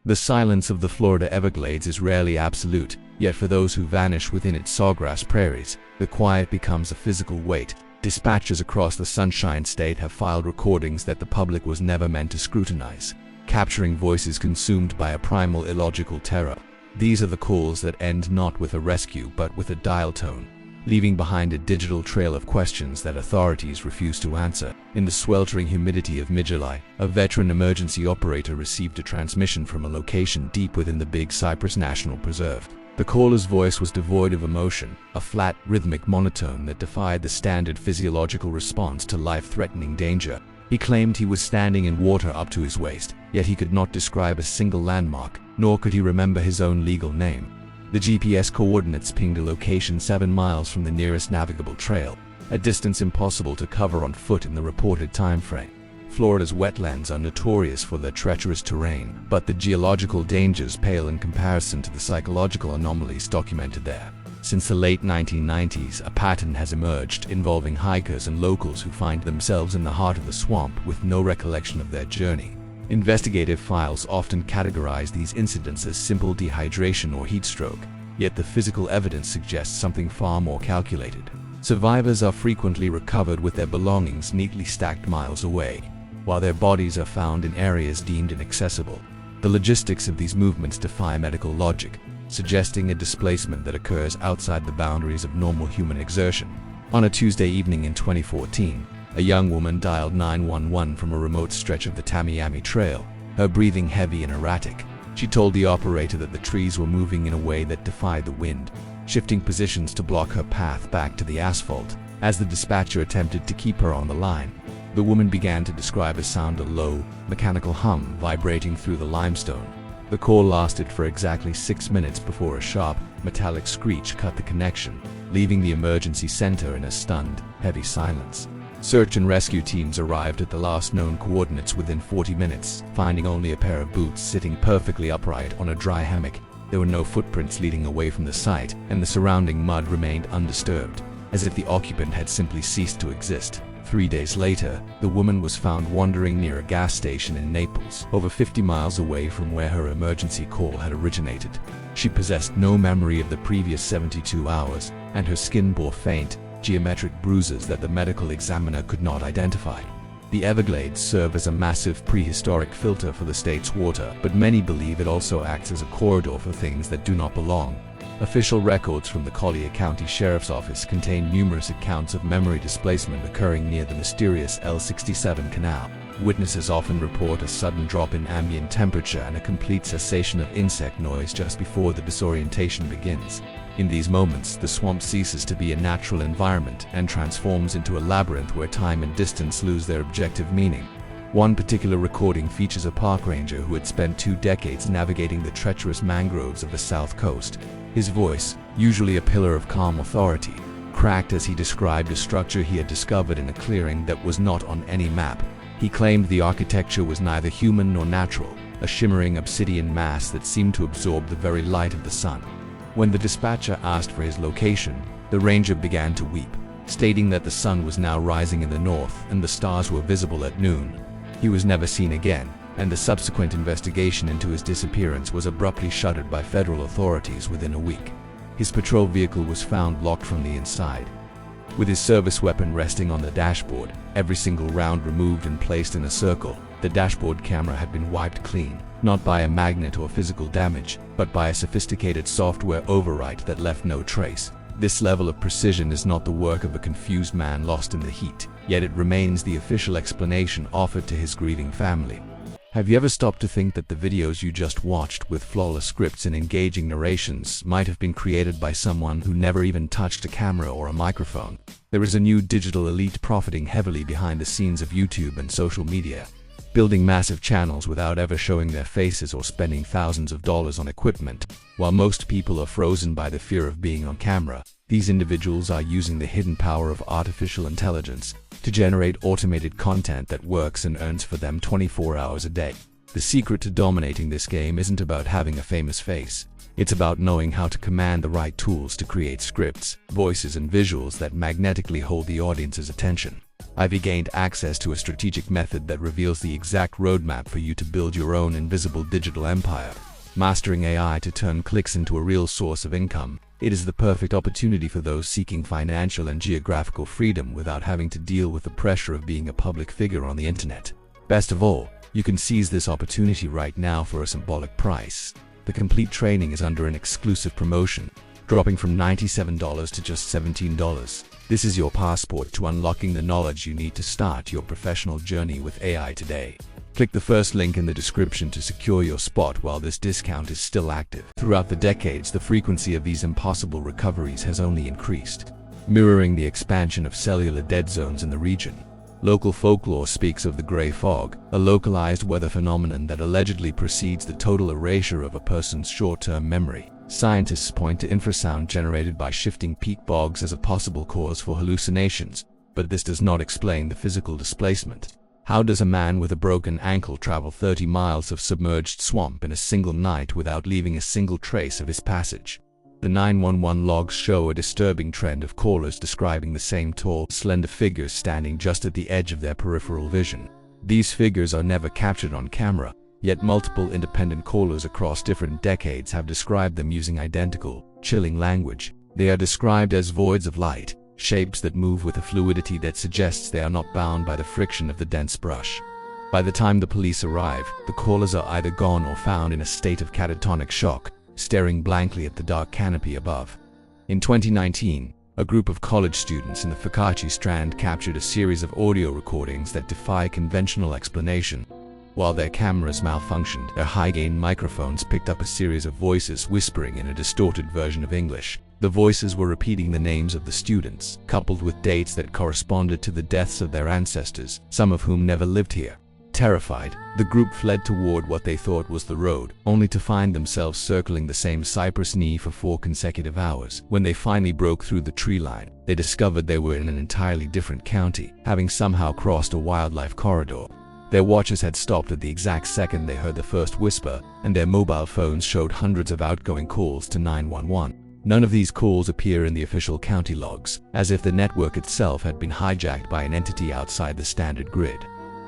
The silence of the Florida Everglades is rarely absolute, yet for those who vanish within its sawgrass prairies, the quiet becomes a physical weight. Dispatchers across the Sunshine State have filed recordings that the public was never meant to scrutinize, capturing voices consumed by a primal illogical terror. These are the calls that end not with a rescue but with a dial tone, leaving behind a digital trail of questions that authorities refuse to answer. In the sweltering humidity of mid-July, a veteran emergency operator received a transmission from a location deep within the Big Cypress National Preserve. The caller's voice was devoid of emotion, a flat, rhythmic monotone that defied the standard physiological response to life-threatening danger. He claimed he was standing in water up to his waist, yet he could not describe a single landmark, nor could he remember his own legal name. The GPS coordinates pinged a location 7 miles from the nearest navigable trail, a distance impossible to cover on foot in the reported time frame. Florida's wetlands are notorious for their treacherous terrain, but the geological dangers pale in comparison to the psychological anomalies documented there. Since the late 1990s, a pattern has emerged involving hikers and locals who find themselves in the heart of the swamp with no recollection of their journey. Investigative files often categorize these incidents as simple dehydration or heat stroke, yet the physical evidence suggests something far more calculated. Survivors are frequently recovered with their belongings neatly stacked miles away, while their bodies are found in areas deemed inaccessible. The logistics of these movements defy medical logic, suggesting a displacement that occurs outside the boundaries of normal human exertion. On a Tuesday evening in 2014, a young woman dialed 911 from a remote stretch of the Tamiami Trail, her breathing heavy and erratic. She told the operator that the trees were moving in a way that defied the wind, shifting positions to block her path back to the asphalt. As the dispatcher attempted to keep her on the line, the woman began to describe a sound, a low, mechanical hum vibrating through the limestone. The call lasted for exactly 6 minutes before a sharp, metallic screech cut the connection, leaving the emergency center in a stunned, heavy silence. Search and rescue teams arrived at the last known coordinates within 40 minutes, finding only a pair of boots sitting perfectly upright on a dry hammock. There were no footprints leading away from the site, and the surrounding mud remained undisturbed, as if the occupant had simply ceased to exist. 3 days later, the woman was found wandering near a gas station in Naples, over 50 miles away from where her emergency call had originated. She possessed no memory of the previous 72 hours, and her skin bore faint, geometric bruises that the medical examiner could not identify. The Everglades serve as a massive prehistoric filter for the state's water, but many believe it also acts as a corridor for things that do not belong. Official records from the Collier County Sheriff's Office contain numerous accounts of memory displacement occurring near the mysterious L67 canal. Witnesses often report a sudden drop in ambient temperature and a complete cessation of insect noise just before the disorientation begins. In these moments, the swamp ceases to be a natural environment and transforms into a labyrinth where time and distance lose their objective meaning. One particular recording features a park ranger who had spent 2 decades navigating the treacherous mangroves of the South Coast. His voice, usually a pillar of calm authority, cracked as he described a structure he had discovered in a clearing that was not on any map. He claimed the architecture was neither human nor natural, a shimmering obsidian mass that seemed to absorb the very light of the sun. When the dispatcher asked for his location, the ranger began to weep, stating that the sun was now rising in the north and the stars were visible at noon. He was never seen again, and the subsequent investigation into his disappearance was abruptly shuttered by federal authorities within a week. His patrol vehicle was found locked from the inside, with his service weapon resting on the dashboard, every single round removed and placed in a circle. The dashboard camera had been wiped clean, not by a magnet or physical damage, but by a sophisticated software overwrite that left no trace. This level of precision is not the work of a confused man lost in the heat, yet it remains the official explanation offered to his grieving family. Have you ever stopped to think that the videos you just watched, with flawless scripts and engaging narrations, might have been created by someone who never even touched a camera or a microphone? There is a new digital elite profiting heavily behind the scenes of YouTube and social media, building massive channels without ever showing their faces or spending thousands of dollars on equipment. While most people are frozen by the fear of being on camera, these individuals are using the hidden power of artificial intelligence to generate automated content that works and earns for them 24 hours a day. The secret to dominating this game isn't about having a famous face. It's about knowing how to command the right tools to create scripts, voices, and visuals that magnetically hold the audience's attention. I've gained access to a strategic method that reveals the exact roadmap for you to build your own invisible digital empire. Mastering AI to turn clicks into a real source of income. It is the perfect opportunity for those seeking financial and geographical freedom without having to deal with the pressure of being a public figure on the internet. Best of all, you can seize this opportunity right now for a symbolic price. The complete training is under an exclusive promotion, dropping from $97 to just $17. This is your passport to unlocking the knowledge you need to start your professional journey with AI today. Click the first link in the description to secure your spot while this discount is still active. Throughout the decades, the frequency of these impossible recoveries has only increased, mirroring the expansion of cellular dead zones in the region. Local folklore speaks of the gray fog, a localized weather phenomenon that allegedly precedes the total erasure of a person's short-term memory. Scientists point to infrasound generated by shifting peat bogs as a possible cause for hallucinations, but this does not explain the physical displacement. How does a man with a broken ankle travel 30 miles of submerged swamp in a single night without leaving a single trace of his passage? The 911 logs show a disturbing trend of callers describing the same tall, slender figures standing just at the edge of their peripheral vision. These figures are never captured on camera, yet multiple independent callers across different decades have described them using identical, chilling language. They are described as voids of light, shapes that move with a fluidity that suggests they are not bound by the friction of the dense brush. By the time the police arrive, the callers are either gone or found in a state of catatonic shock, staring blankly at the dark canopy above. In 2019, a group of college students in the Focaccia Strand captured a series of audio recordings that defy conventional explanation. While their cameras malfunctioned, their high-gain microphones picked up a series of voices whispering in a distorted version of English. The voices were repeating the names of the students, coupled with dates that corresponded to the deaths of their ancestors, some of whom never lived here. Terrified, the group fled toward what they thought was the road, only to find themselves circling the same cypress knee for 4 consecutive hours. When they finally broke through the tree line, they discovered they were in an entirely different county, having somehow crossed a wildlife corridor. Their watches had stopped at the exact second they heard the first whisper, and their mobile phones showed hundreds of outgoing calls to 911. None of these calls appear in the official county logs, as if the network itself had been hijacked by an entity outside the standard grid.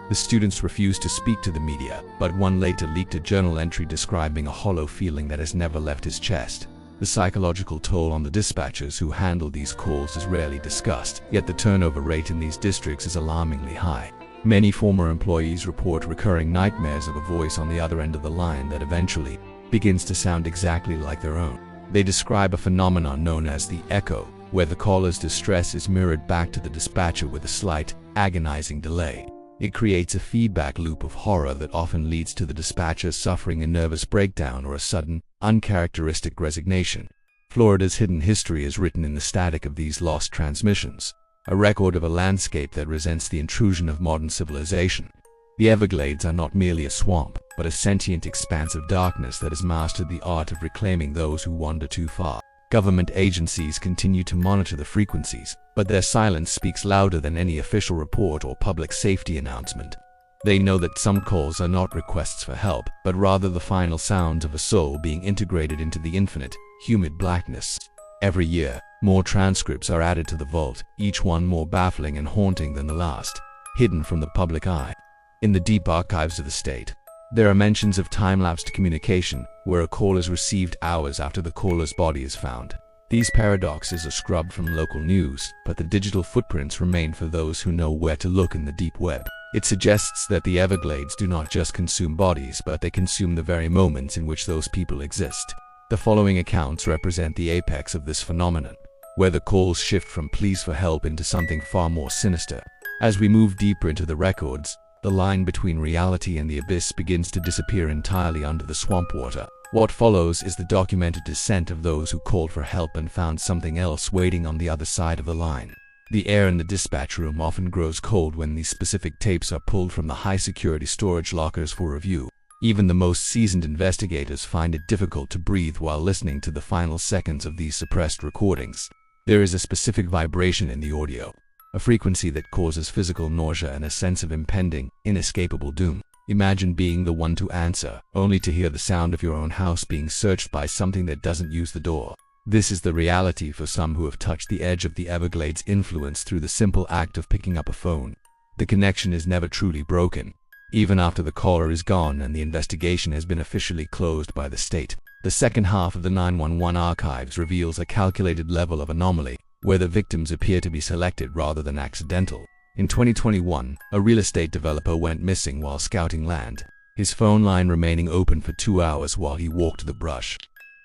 The students refused to speak to the media, but one later leaked a journal entry describing a hollow feeling that has never left his chest. The psychological toll on the dispatchers who handle these calls is rarely discussed, yet the turnover rate in these districts is alarmingly high. Many former employees report recurring nightmares of a voice on the other end of the line that eventually begins to sound exactly like their own. They describe a phenomenon known as the echo, where the caller's distress is mirrored back to the dispatcher with a slight, agonizing delay. It creates a feedback loop of horror that often leads to the dispatcher suffering a nervous breakdown or a sudden, uncharacteristic resignation. Florida's hidden history is written in the static of these lost transmissions, a record of a landscape that resents the intrusion of modern civilization. The Everglades are not merely a swamp, but a sentient expanse of darkness that has mastered the art of reclaiming those who wander too far. Government agencies continue to monitor the frequencies, but their silence speaks louder than any official report or public safety announcement. They know that some calls are not requests for help, but rather the final sounds of a soul being integrated into the infinite, humid blackness. Every year, more transcripts are added to the vault, each one more baffling and haunting than the last, hidden from the public eye. In the deep archives of the state, there are mentions of time-lapsed communication, where a call is received hours after the caller's body is found. These paradoxes are scrubbed from local news, but the digital footprints remain for those who know where to look in the deep web. It suggests that the Everglades do not just consume bodies, but they consume the very moments in which those people exist. The following accounts represent the apex of this phenomenon, where the calls shift from pleas for help into something far more sinister. As we move deeper into the records, the line between reality and the abyss begins to disappear entirely under the swamp water. What follows is the documented descent of those who called for help and found something else waiting on the other side of the line. The air in the dispatch room often grows cold when these specific tapes are pulled from the high-security storage lockers for review. Even the most seasoned investigators find it difficult to breathe while listening to the final seconds of these suppressed recordings. There is a specific vibration in the audio, a frequency that causes physical nausea and a sense of impending, inescapable doom. Imagine being the one to answer, only to hear the sound of your own house being searched by something that doesn't use the door. This is the reality for some who have touched the edge of the Everglades' influence through the simple act of picking up a phone. The connection is never truly broken. Even after the caller is gone and the investigation has been officially closed by the state, the second half of the 911 archives reveals a calculated level of anomaly, where the victims appear to be selected rather than accidental. In 2021, a real estate developer went missing while scouting land, his phone line remaining open for 2 hours while he walked the brush.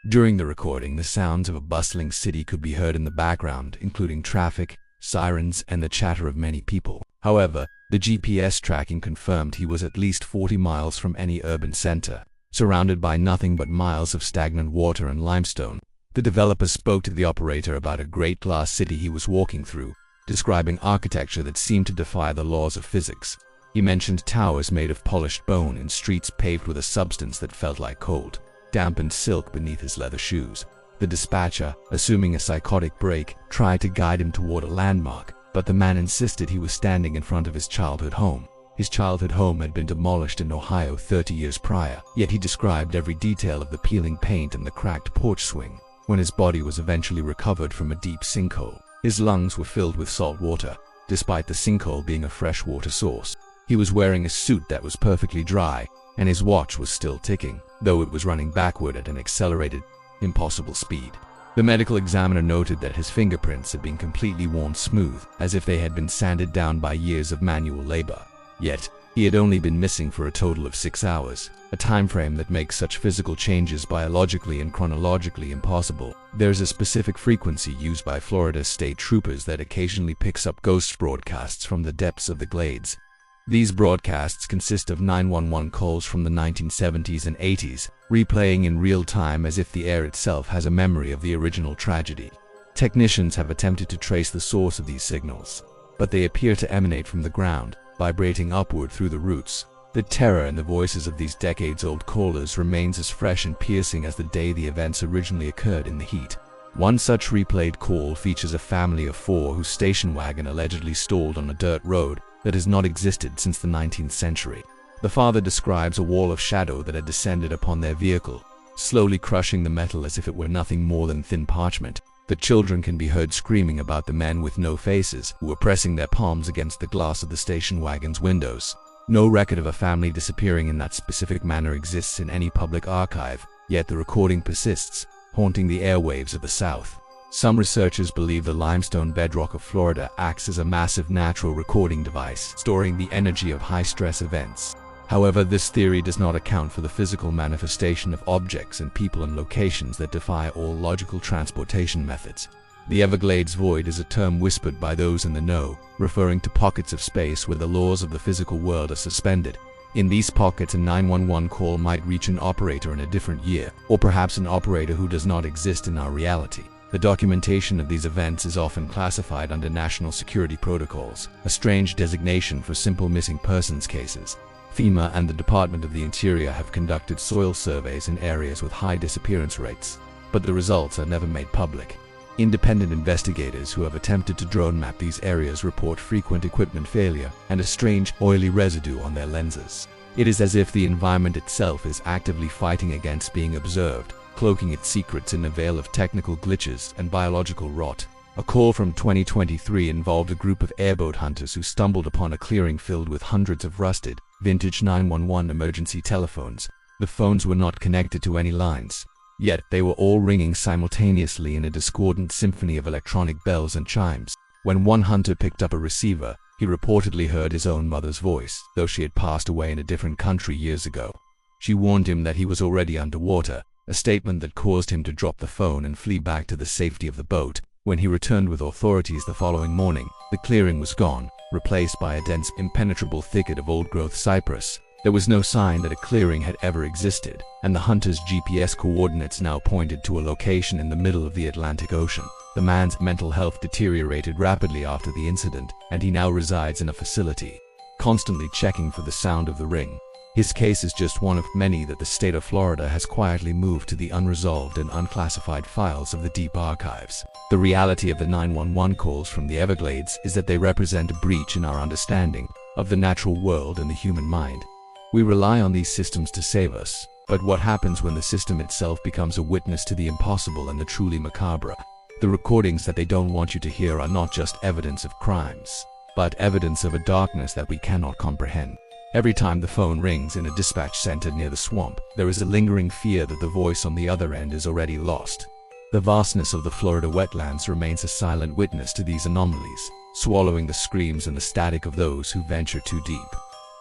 During the recording, the sounds of a bustling city could be heard in the background, including traffic, sirens, and the chatter of many people. However, the GPS tracking confirmed he was at least 40 miles from any urban center, surrounded by nothing but miles of stagnant water and limestone. The developer spoke to the operator about a great glass city he was walking through, describing architecture that seemed to defy the laws of physics. He mentioned towers made of polished bone and streets paved with a substance that felt like cold, dampened silk beneath his leather shoes. The dispatcher, assuming a psychotic break, tried to guide him toward a landmark, but the man insisted he was standing in front of his childhood home. His childhood home had been demolished in Ohio 30 years prior, yet he described every detail of the peeling paint and the cracked porch swing. When his body was eventually recovered from a deep sinkhole, his lungs were filled with salt water, despite the sinkhole being a freshwater source. He was wearing a suit that was perfectly dry, and his watch was still ticking, though it was running backward at an accelerated, impossible speed. The medical examiner noted that his fingerprints had been completely worn smooth, as if they had been sanded down by years of manual labor. Yet, he had only been missing for a total of 6 hours, a time frame that makes such physical changes biologically and chronologically impossible. There's a specific frequency used by Florida state troopers that occasionally picks up ghost broadcasts from the depths of the glades. These broadcasts consist of 911 calls from the 1970s and 80s, replaying in real time as if the air itself has a memory of the original tragedy. Technicians have attempted to trace the source of these signals, but they appear to emanate from the ground, vibrating upward through the roots. The terror in the voices of these decades-old callers remains as fresh and piercing as the day the events originally occurred in the heat. One such replayed call features a family of 4 whose station wagon allegedly stalled on a dirt road that has not existed since the 19th century. The father describes a wall of shadow that had descended upon their vehicle, slowly crushing the metal as if it were nothing more than thin parchment. The children can be heard screaming about the men with no faces who were pressing their palms against the glass of the station wagon's windows. No record of a family disappearing in that specific manner exists in any public archive, yet the recording persists, haunting the airwaves of the South. Some researchers believe the limestone bedrock of Florida acts as a massive natural recording device, storing the energy of high-stress events. However, this theory does not account for the physical manifestation of objects and people and locations that defy all logical transportation methods. The Everglades void is a term whispered by those in the know, referring to pockets of space where the laws of the physical world are suspended. In these pockets, a 911 call might reach an operator in a different year, or perhaps an operator who does not exist in our reality. The documentation of these events is often classified under national security protocols, a strange designation for simple missing persons cases. FEMA and the Department of the Interior have conducted soil surveys in areas with high disappearance rates, but the results are never made public. Independent investigators who have attempted to drone map these areas report frequent equipment failure and a strange, oily residue on their lenses. It is as if the environment itself is actively fighting against being observed, cloaking its secrets in a veil of technical glitches and biological rot. A call from 2023 involved a group of airboat hunters who stumbled upon a clearing filled with hundreds of rusted, vintage 911 emergency telephones. The phones were not connected to any lines, yet they were all ringing simultaneously in a discordant symphony of electronic bells and chimes. When one hunter picked up a receiver, he reportedly heard his own mother's voice, though she had passed away in a different country years ago. She warned him that he was already underwater, a statement that caused him to drop the phone and flee back to the safety of the boat. When he returned with authorities the following morning, the clearing was gone, replaced by a dense, impenetrable thicket of old-growth cypress. There was no sign that a clearing had ever existed, and the hunter's GPS coordinates now pointed to a location in the middle of the Atlantic Ocean. The man's mental health deteriorated rapidly after the incident, and he now resides in a facility, constantly checking for the sound of the ring. His case is just one of many that the state of Florida has quietly moved to the unresolved and unclassified files of the deep archives. The reality of the 911 calls from the Everglades is that they represent a breach in our understanding of the natural world and the human mind. We rely on these systems to save us, But what happens when the system itself becomes a witness to the impossible and the truly macabre? The recordings that they don't want you to hear are not just evidence of crimes, but evidence of a darkness that we cannot comprehend. Every time the phone rings in a dispatch center near the swamp, there is a lingering fear that the voice on the other end is already lost. The vastness of the Florida wetlands remains a silent witness to these anomalies, swallowing the screams and the static of those who venture too deep.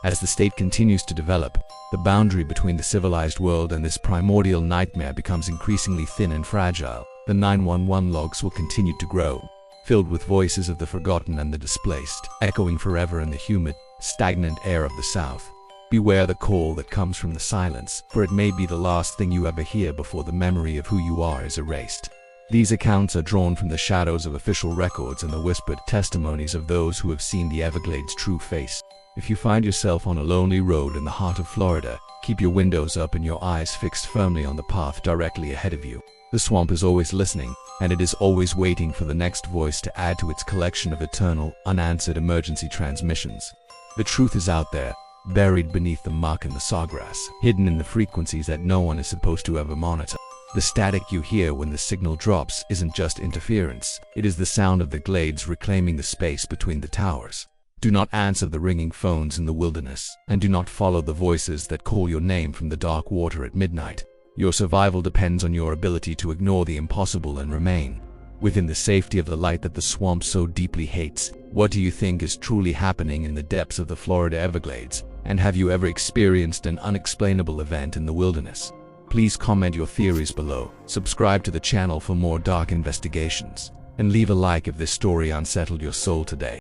As the state continues to develop, the boundary between the civilized world and this primordial nightmare becomes increasingly thin and fragile. The 911 logs will continue to grow, filled with voices of the forgotten and the displaced, echoing forever in the humid, stagnant air of the South. Beware the call that comes from the silence, for it may be the last thing you ever hear before the memory of who you are is erased. These accounts are drawn from the shadows of official records and the whispered testimonies of those who have seen the Everglades' true face. If you find yourself on a lonely road in the heart of Florida, keep your windows up and your eyes fixed firmly on the path directly ahead of you. The swamp is always listening, and it is always waiting for the next voice to add to its collection of eternal, unanswered emergency transmissions. The truth is out there, buried beneath the muck and the sawgrass, hidden in the frequencies that no one is supposed to ever monitor. The static you hear when the signal drops isn't just interference, it is the sound of the glades reclaiming the space between the towers. Do not answer the ringing phones in the wilderness, and do not follow the voices that call your name from the dark water at midnight. Your survival depends on your ability to ignore the impossible and remain within the safety of the light that the swamp so deeply hates. What do you think is truly happening in the depths of the Florida Everglades? And have you ever experienced an unexplainable event in the wilderness? Please comment your theories below, subscribe to the channel for more dark investigations, and leave a like if this story unsettled your soul today.